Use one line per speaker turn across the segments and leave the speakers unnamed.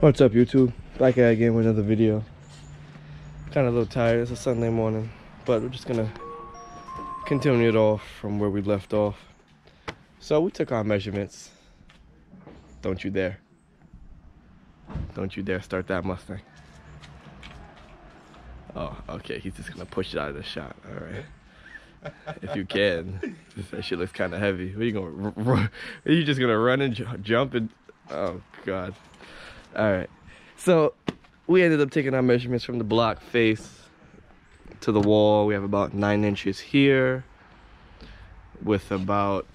What's up, YouTube? Back at it again with another video. Kind of a little tired. It's a Sunday morning, but we're just gonna continue it off from where we left off. So we took our measurements. Don't you dare. Don't you dare start that Mustang. Oh, okay. He's just gonna push it out of the shot. All right. If you can. That shit looks kind of heavy. What are you gonna run? Are you just gonna run and jump and? Oh God. All right. So we ended up taking our measurements from the block face to the wall. We have about 9 inches here, with about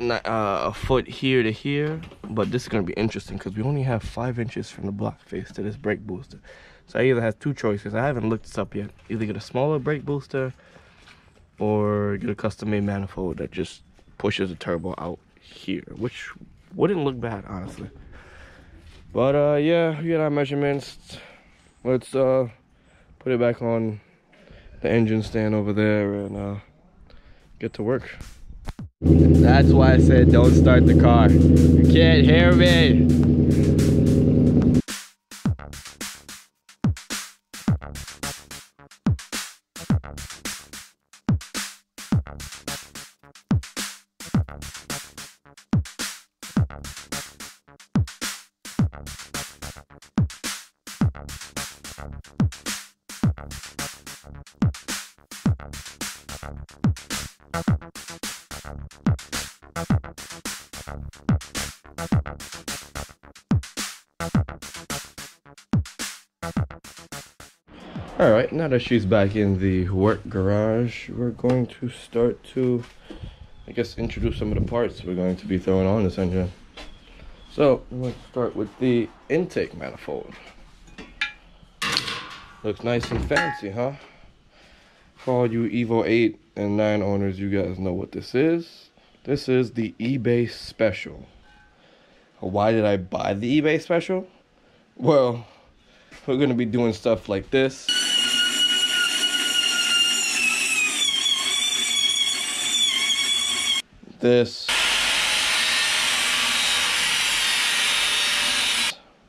a foot here to here. But this is gonna be interesting because we only have 5 inches from the block face to this brake booster. So I either have two choices. I haven't looked this up yet. Either get a smaller brake booster or get a custom-made manifold that just pushes the turbo out here, which wouldn't look bad, honestly. But yeah, we got our measurements. Let's put it back on the engine stand over there and get to work. That's why I said don't start the car. You can't hear me. Alright, now that she's back in the work garage, we're going to start to, I guess, introduce some of the parts we're going to be throwing on this engine. So, we're going to start with the intake manifold. Looks nice and fancy, huh? For all you Evo 8 and 9 owners, you guys know what this is. This is the eBay Special. Why did I buy the eBay Special? Well, we're going to be doing stuff like this. This.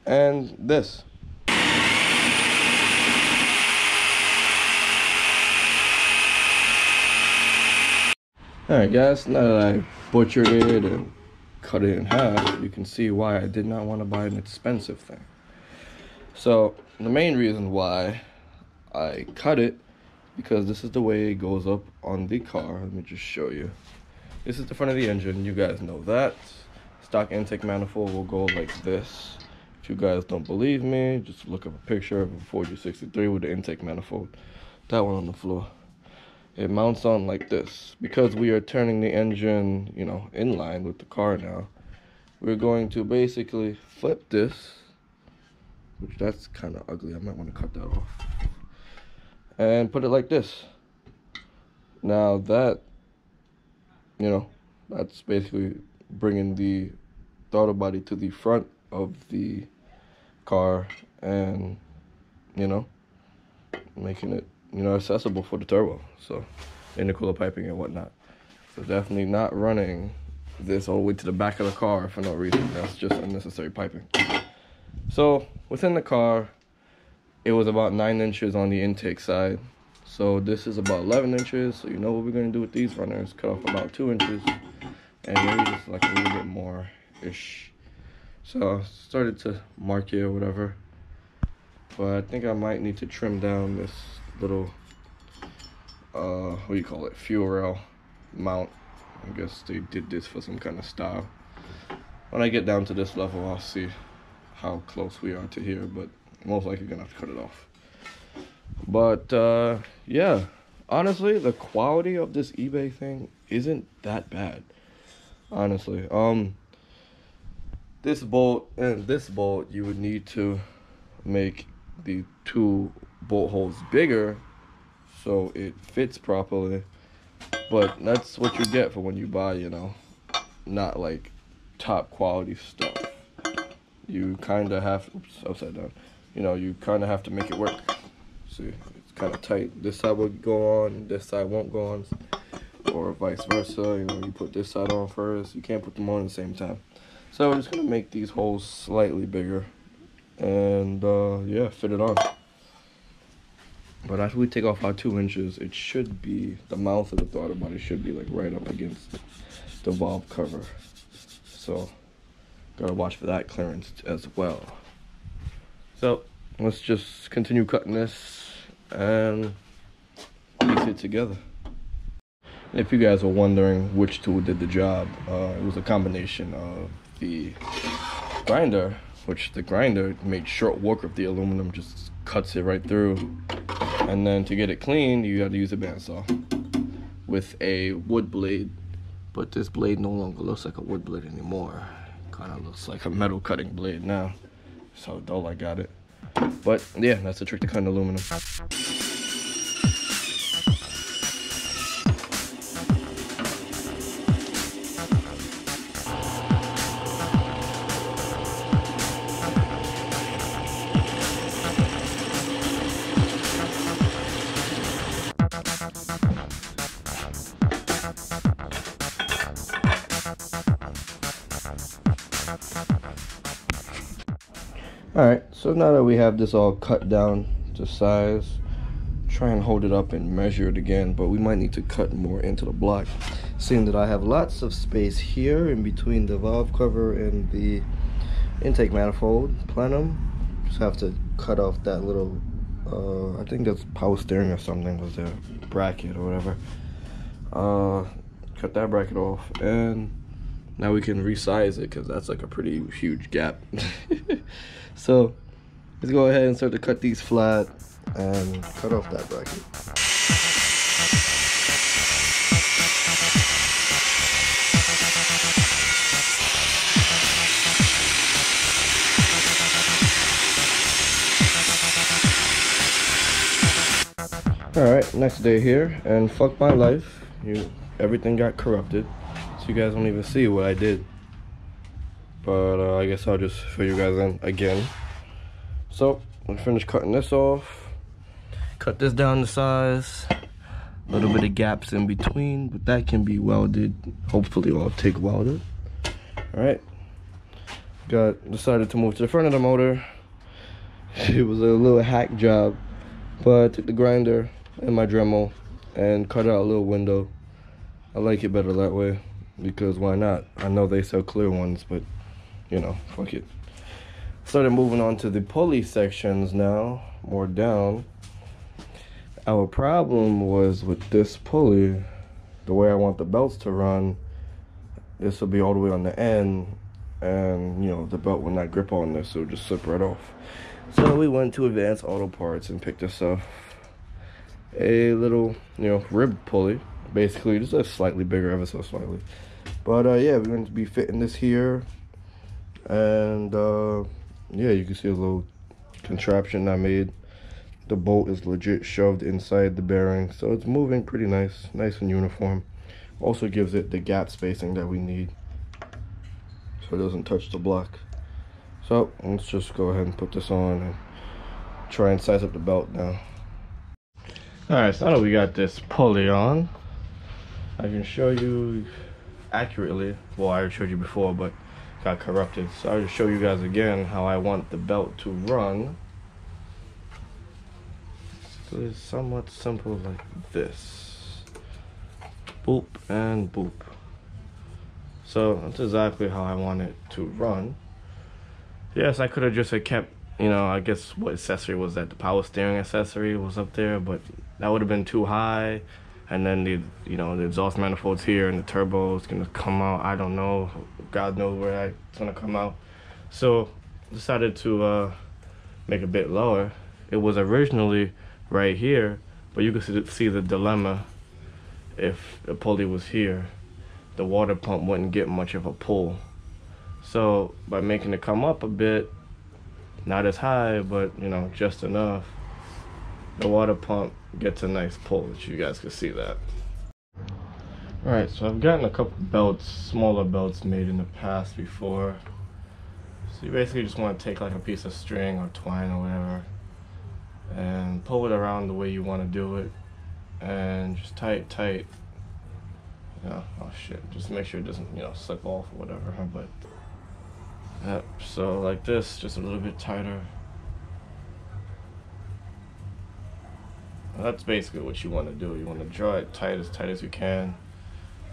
And this. Alright guys, now that I butchered it and cut it in half, you can see why I did not want to buy an expensive thing. So, the main reason why I cut it, because this is the way it goes up on the car. Let me just show you. This is the front of the engine, you guys know that. Stock intake manifold will go like this. If you guys don't believe me, just look up a picture of a 4G63 with the intake manifold. That one on the floor. It mounts on like this. Because we are turning the engine, you know, in line with the car now, we're going to basically flip this, which that's kind of ugly. I might want to cut that off. And put it like this. Now that, you know, that's basically bringing the throttle body to the front of the car and, you know, making it, you know, accessible for the turbo. So, intercooler piping and whatnot. So definitely not running this all the way to the back of the car for no reason. That's just unnecessary piping. So, within the car, it was about 9 inches on the intake side. So this is about 11 inches. So you know what we're going to do with these runners. Cut off about 2 inches. And maybe just like a little bit more-ish. So I started to mark it or whatever. But I think I might need to trim down this little, what do you call it? Fuel rail mount. I guess they did this for some kind of style. When I get down to this level, I'll see how close we are to here. But most likely gonna have to cut it off. But yeah, honestly, the quality of this eBay thing isn't that bad. Honestly, this bolt and this bolt, you would need to make the 2 bolt holes bigger so it fits properly. But that's what you get for when you buy, you know, not like top quality stuff. You kind of have, oops, upside down. You know, you kind of have to make it work. See, it's kind of tight. This side will go on, this side won't go on, or vice versa. You know, you put this side on first. You can't put them on at the same time. So we're just gonna make these holes slightly bigger, and yeah, fit it on. But after we take off our 2 inches, it should be, the mouth of the throttle body should be like right up against the valve cover. So gotta watch for that clearance as well. So let's just continue cutting this and piece it together. And if you guys are wondering which tool did the job, it was a combination of the grinder, which the grinder made short work of the aluminum, just cuts it right through. And then to get it clean, you got to use a bandsaw with a wood blade. But this blade no longer looks like a wood blade anymore. Kind of looks like a metal cutting blade now. That's how dull I got it. But yeah, that's the trick to cutting aluminum. Alright, so now that we have this all cut down to size, try and hold it up and measure it again, but we might need to cut more into the block, seeing that I have lots of space here in between the valve cover and the intake manifold plenum. Just have to cut off that little, I think that's power steering or something, was there, bracket or whatever. Cut that bracket off, and now we can resize it because that's like a pretty huge gap. So let's go ahead and start to cut these flat and cut off that bracket. Alright, next day here, and fuck my life, everything got corrupted, so you guys don't even see what I did. But I guess I'll just fill you guys in again. So I finished cutting this off. Cut this down to size. A little bit of gaps in between, but that can be welded. Hopefully all TIG welded. Alright. Decided to move to the front of the motor. It was a little hack job, but I took the grinder and my Dremel and cut out a little window. I like it better that way, because why not? I know they sell clear ones, but you know, fuck it. Started moving on to the pulley sections now, more down. Our problem was with this pulley, the way I want the belts to run, this will be all the way on the end, and you know, the belt will not grip on this, so it'll just slip right off. So we went to Advanced Auto Parts and picked this up. A little, you know, rib pulley, basically, just a slightly bigger, ever so slightly. But yeah, we're going to be fitting this here. And yeah, you can see a little contraption I made. The bolt is legit shoved inside the bearing, so it's moving pretty nice and uniform. Also gives it the gap spacing that we need, so it doesn't touch the block. So let's just go ahead and put this on and try and size up the belt now. Alright, so now that we got this pulley on, I can show you accurately, well, I showed you before, but got corrupted, so I'll just show you guys again how I want the belt to run. So it's somewhat simple like this. Boop and boop. So that's exactly how I want it to run. Yes, I could have just kept, you know, I guess what accessory was that? The power steering accessory was up there, but that would have been too high. And then the, you know, the exhaust manifold's here and the turbo is gonna come out. I don't know, God knows where it's gonna come out. So decided to make it a bit lower. It was originally right here, but you can see the dilemma. If the pulley was here, the water pump wouldn't get much of a pull. So by making it come up a bit, not as high, but you know, just enough, the water pump gets a nice pull, which you guys can see that. Alright, so I've gotten a couple belts, smaller belts made in the past before. So you basically just want to take like a piece of string or twine or whatever and pull it around the way you want to do it, and just tight, you know, oh shit, just make sure it doesn't, you know, slip off or whatever. But Yep, so like this, just a little bit tighter. That's basically what you want to do. You want to draw it tight as you can.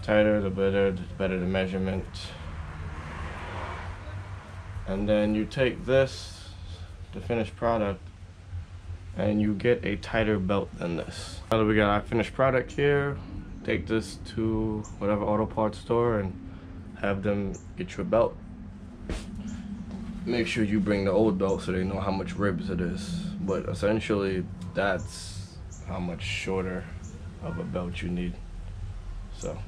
Tighter, the better the measurement. And then you take this, the finished product, and you get a tighter belt than this. Now that we got our finished product here, take this to whatever auto parts store and have them get you a belt. Make sure you bring the old belt so they know how much ribs it is. But essentially, that's how much shorter of a belt you need. So,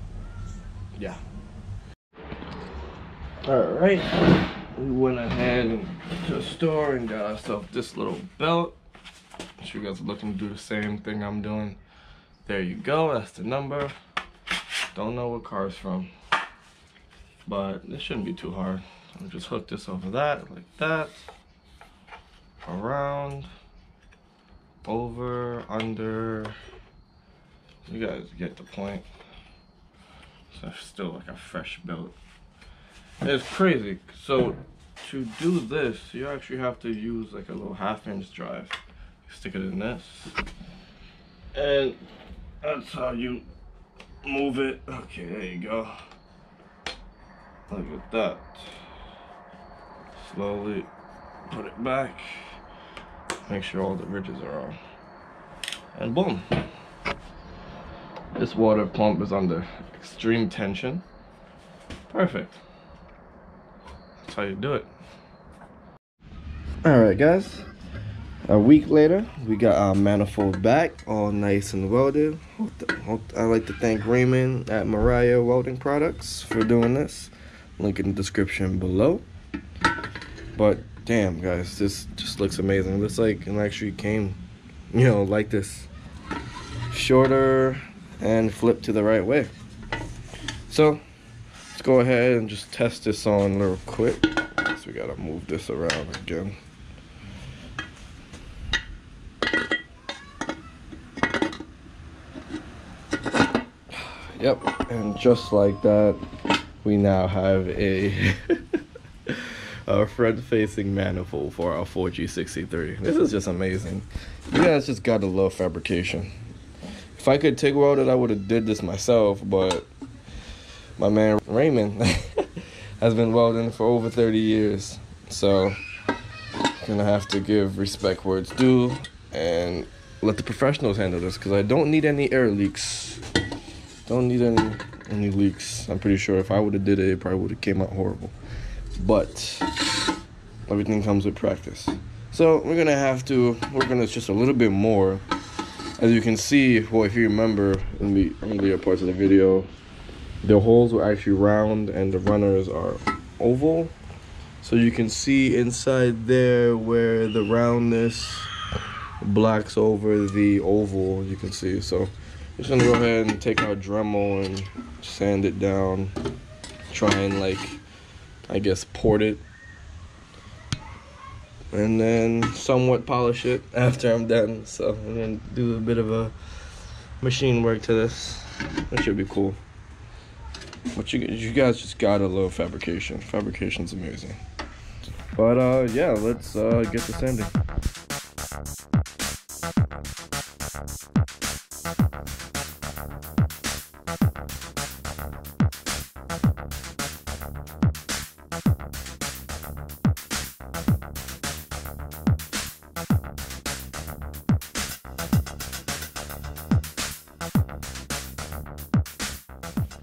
yeah. Alright, we went ahead to the store and got ourselves this little belt. I'm sure you guys are looking to do the same thing I'm doing. There you go, that's the number. Don't know what car it's from, but this shouldn't be too hard. I'll just hook this over that, like that. Around, over, under. You guys get the point. So it's still like a fresh belt. It's crazy. So to do this, you actually have to use like a little 1/2-inch drive. You stick it in this, and that's how you move it. Okay, there you go. Look at that. Slowly put it back. Make sure all the ridges are on. And boom. This water pump is under extreme tension. Perfect. That's how you do it. Alright guys. A week later, we got our manifold back, all nice and welded. I'd like to thank Raymond at Mariah Welding Products for doing this. Link in the description below. But damn guys, this just looks amazing. It looks like it actually came, you know, like this. Shorter and flipped to the right way. So let's go ahead and just test this on real quick. So we gotta move this around again. Yep, and just like that, we now have a front-facing manifold for our 4G63. This is just amazing. You guys just gotta love fabrication. If I could TIG weld it, I would have did this myself, but my man Raymond has been welding for over 30 years. So I'm gonna have to give respect where it's due and let the professionals handle this, because I don't need any air leaks. Don't need any leaks. I'm pretty sure if I would have did it, it probably would have came out horrible. But everything comes with practice. So we're gonna have to work on this just a little bit more. As you can see, well, if you remember in the earlier parts of the video, the holes were actually round and the runners are oval. So you can see inside there where the roundness blacks over the oval, you can see. So just gonna go ahead and take our Dremel and sand it down. Try and, like, I guess, port it. And then somewhat polish it after I'm done. So I'm gonna do a bit of a machine work to this. That should be cool. But you guys just gotta love fabrication. Fabrication's amazing. But yeah, let's get to sanding.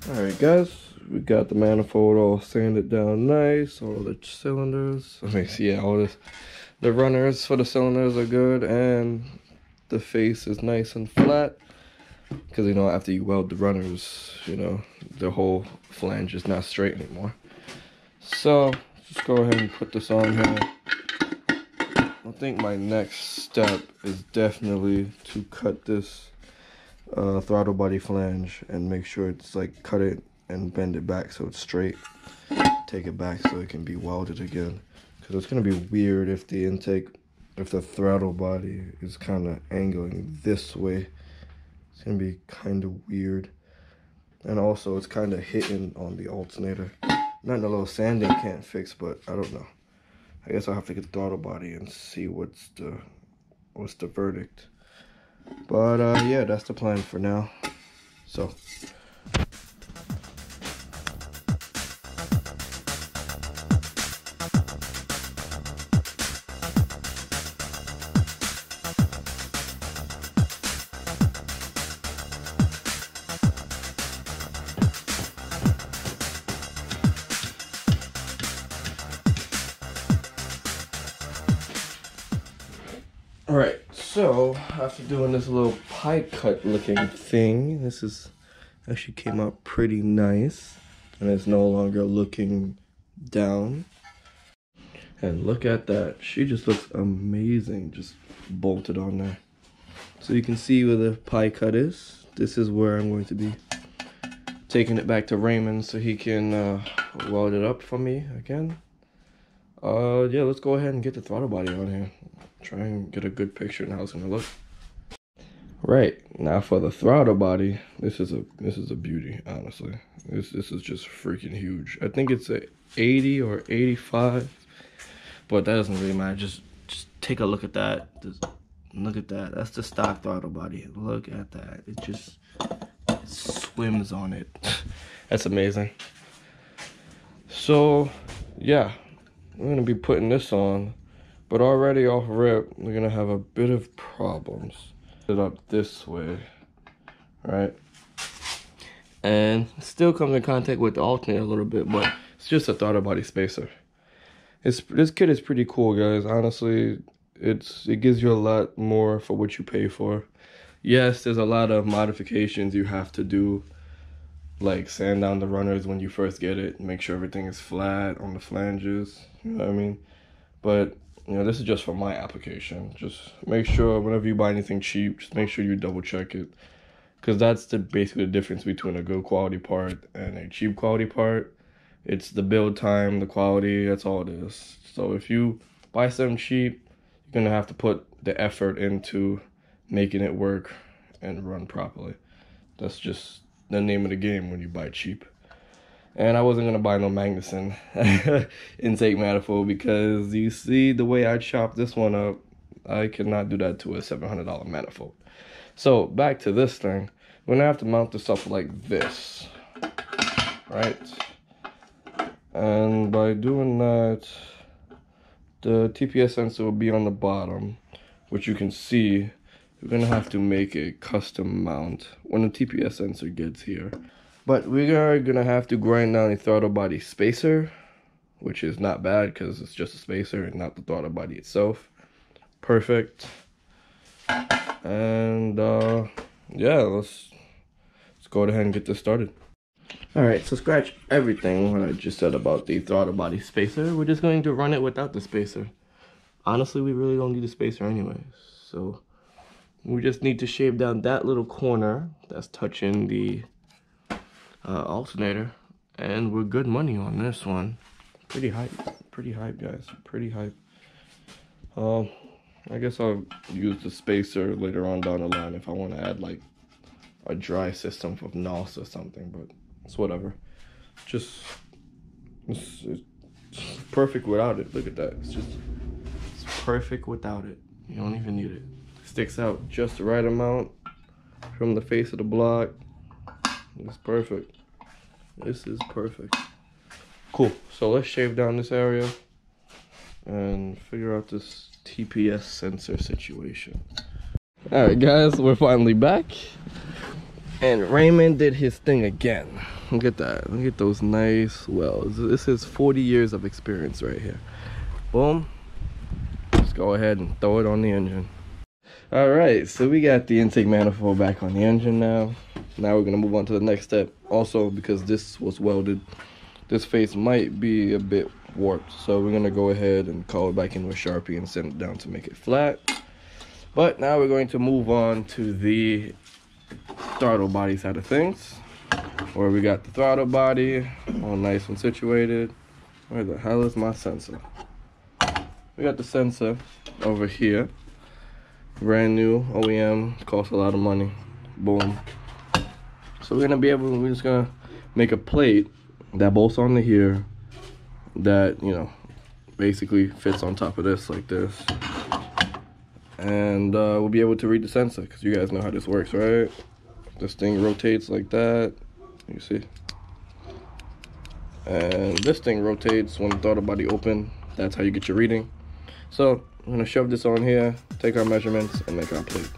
Alright guys, we got the manifold all sanded down nice, all the cylinders, the runners for the cylinders are good, and the face is nice and flat, because you know, after you weld the runners, you know, the whole flange is not straight anymore. So, just go ahead and put this on here. I think my next step is definitely to cut this throttle body flange and make sure it's like cut it and bend it back so it's straight. Take it back so it can be welded again, because it's gonna be weird if the throttle body is kind of angling this way. It's gonna be kind of weird, and also it's kind of hitting on the alternator, Nothing a little sanding can't fix, but I don't know. I guess I'll have to get the throttle body and see what's the verdict. But yeah, that's the plan for now. So alright, so after doing this little pie cut looking thing, this is actually came out pretty nice, and it's no longer looking down. And look at that, she just looks amazing, just bolted on there. So you can see where the pie cut is. This is where I'm going to be taking it back to Raymond so he can weld it up for me again. Yeah, let's go ahead and get the throttle body on here. Try and get a good picture of how it's gonna look. Right, now for the throttle body, this is a beauty, honestly. This is just freaking huge. I think it's a 80 or 85, but that doesn't really matter. Just take a look at that. Just look at that. That's the stock throttle body. Look at that. It swims on it. That's amazing. So yeah, we're gonna be putting this on, but already off rip, we're gonna have a bit of problems. It up this way, right? And it still comes in contact with the alternator a little bit, but it's just a throttle body spacer. This kit is pretty cool, guys. Honestly, it gives you a lot more for what you pay for. Yes, there's a lot of modifications you have to do, like sand down the runners when you first get it, make sure everything is flat on the flanges, you know what I mean? But you know, this is just for my application. Just make sure whenever you buy anything cheap, just make sure you double check it, because that's basically the difference between a good quality part and a cheap quality part. It's the build time, the quality, that's all it is. So if you buy something cheap, you're gonna have to put the effort into making it work and run properly. That's just the name of the game when you buy cheap. And I wasn't gonna buy no Magnuson intake manifold, because you see the way I chopped this one up, I cannot do that to a $700 manifold. So back to this thing, we're gonna have to mount this up like this, right? And by doing that, the TPS sensor will be on the bottom, which you can see. We're gonna have to make a custom mount when the TPS sensor gets here. But we are gonna have to grind down a throttle body spacer, which is not bad because it's just a spacer and not the throttle body itself. Perfect. And yeah, let's go ahead and get this started. Alright, so scratch everything what I just said about the throttle body spacer. We're just going to run it without the spacer. Honestly, we really don't need the spacer anyways. So we just need to shave down that little corner that's touching the alternator, and we're good money on this one. Pretty hype, guys, pretty hype. I guess I'll use the spacer later on down the line if I want to add like a dry system of NOS or something, but it's whatever. Just it's perfect without it. Look at that. It's perfect without it. You don't even need it. It sticks out just the right amount from the face of the block. It's perfect. This is perfect. Cool. So let's shave down this area and figure out this TPS sensor situation. Alright guys, we're finally back. And Raymond did his thing again. Look at that. Look at those nice welds. This is 40 years of experience right here. Boom. Let's go ahead and throw it on the engine. Alright, so we got the intake manifold back on the engine now. Now we're going to move on to the next step. Also, because this was welded, this face might be a bit warped. So we're going to go ahead and call it back in with Sharpie and send it down to make it flat. But now we're going to move on to the throttle body side of things, where we got the throttle body all nice and situated. Where the hell is my sensor? We got the sensor over here. Brand new OEM, costs a lot of money. Boom. So we're just gonna make a plate that bolts onto here, that, you know, basically fits on top of this like this. And we'll be able to read the sensor, because you guys know how this works, right? This thing rotates like that, you see? And this thing rotates when the throttle body open. That's how you get your reading. So I'm gonna shove this on here, take our measurements, and make our plate.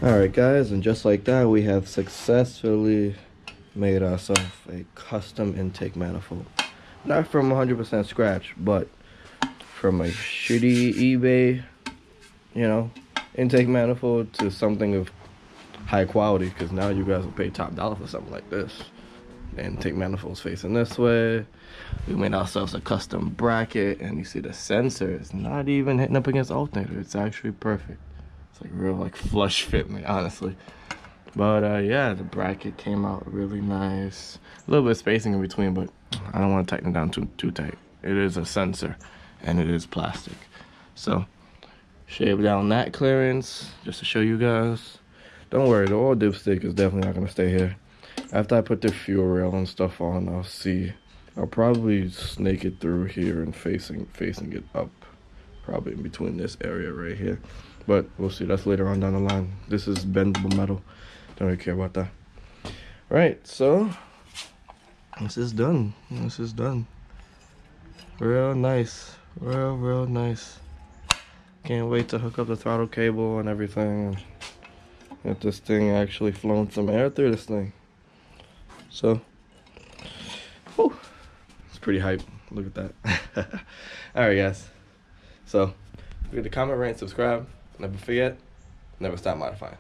Alright guys, and just like that, we have successfully made ourselves a custom intake manifold. Not from 100% scratch, but from a shitty eBay, you know, intake manifold to something of high quality, because now you guys will pay top dollar for something like this. The intake manifold's facing this way. We made ourselves a custom bracket, and you see the sensor is not even hitting up against the alternator. It's actually perfect. It's like real, like, flush fit me, honestly. But yeah, the bracket came out really nice. A little bit of spacing in between, but I don't want to tighten it down too tight. It is a sensor, and it is plastic. So shave down that clearance just to show you guys. Don't worry, the oil dipstick is definitely not gonna stay here. After I put the fuel rail and stuff on, I'll see. I'll probably snake it through here and facing it up, probably in between this area right here. But we'll see. That's later on down the line. This is bendable metal. Don't really care about that. Right, so this is done. This is done. Real nice. Real nice. Can't wait to hook up the throttle cable and everything. Get this thing actually flowing some air through this thing. So, whew, it's pretty hype. Look at that. Alright guys. So, forget to comment, rate, and subscribe. Never forget, never stop modifying.